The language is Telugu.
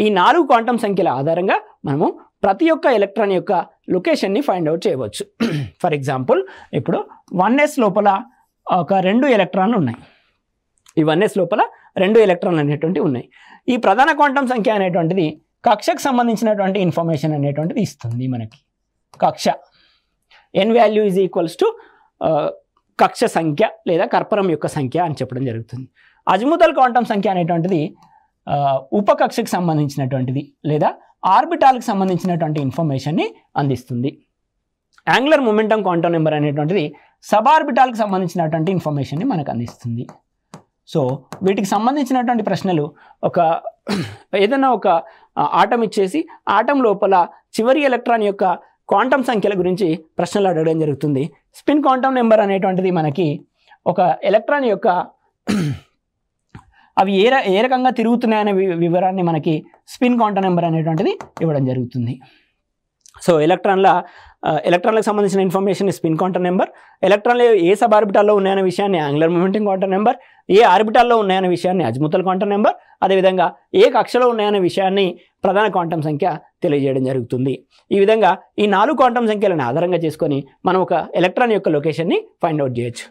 ఈ 4 క్వాంటం సంఖ్యల ఆధారంగా మనము ప్రతి ఒక్క ఎలక్ట్రాన్ యొక్క లొకేషన్ని ఫైండ్ అవుట్ చేయవచ్చు. ఫర్ ఎగ్జాంపుల్ ఇప్పుడు 1s లోపల ఒక 2 ఎలక్ట్రాన్లు ఉన్నాయి. ఈ 1s లోపల 2 ఎలక్ట్రాన్లు అనేటువంటివి ఉన్నాయి. ఈ ప్రధాన క్వాంటం సంఖ్య అనేటువంటిది కక్షకు సంబంధించినటువంటి ఇన్ఫర్మేషన్ అనేటువంటిది ఇస్తుంది మనకి. కక్ష n value is equals to కక్ష సంఖ్య లేదా కర్పరం యొక్క సంఖ్య అని చెప్పడం జరుగుతుంది. అజిముతల్ క్వాంటం సంఖ్య అనేటువంటిది ఉపకక్షకు సంబంధించినటువంటిది లేదా ఆర్బిటాల్కి సంబంధించినటువంటి ఇన్ఫర్మేషన్ని అందిస్తుంది. యాంగులర్ మొమెంటం క్వాంటం నెంబర్ అనేటువంటిది సబ్ ఆర్బిటాల్కి సంబంధించినటువంటి ఇన్ఫర్మేషన్ని మనకు అందిస్తుంది. సో వీటికి సంబంధించినటువంటి ప్రశ్నలు ఏదైనా ఒక ఆటం ఇచ్చేసి ఆటం లోపల చివరి ఎలక్ట్రాన్ యొక్క క్వాంటం సంఖ్యల గురించి ప్రశ్నలు అడగడం జరుగుతుంది. స్పిన్ క్వాంటం నెంబర్ అనేటువంటిది మనకి ఒక ఎలక్ట్రాన్ యొక్క అవి ఏ రకంగా తిరుగుతున్నాయనే వివరాన్ని మనకి స్పిన్ క్వాంటం నెంబర్ అనేటువంటిది ఇవ్వడం జరుగుతుంది. సో ఎలక్ట్రాన్లకు సంబంధించిన ఇన్ఫర్మేషన్ స్పిన్ క్వాంటం నెంబర్, ఎలక్ట్రాన్లు ఏ సబ్ ఆర్బిటాల్లో ఉన్నాయనే విషయాన్ని యాంగులర్ మొమెంటం క్వాంటం నెంబర్, ఏ ఆర్బిటాల్లో ఉన్నాయనే విషయాన్ని అజిముతల్ క్వాంటం నెంబర్, అదేవిధంగా ఏ కక్షలో ఉన్నాయనే విషయాన్ని ప్రధాన క్వాంటం సంఖ్య తెలియజేయడం జరుగుతుంది. ఈ విధంగా ఈ 4 క్వాంటం సంఖ్యలను ఆధారంగా చేసుకొని మనం ఒక ఎలక్ట్రాన్ యొక్క లొకేషన్ని ఫైండ్ అవుట్ చేయొచ్చు.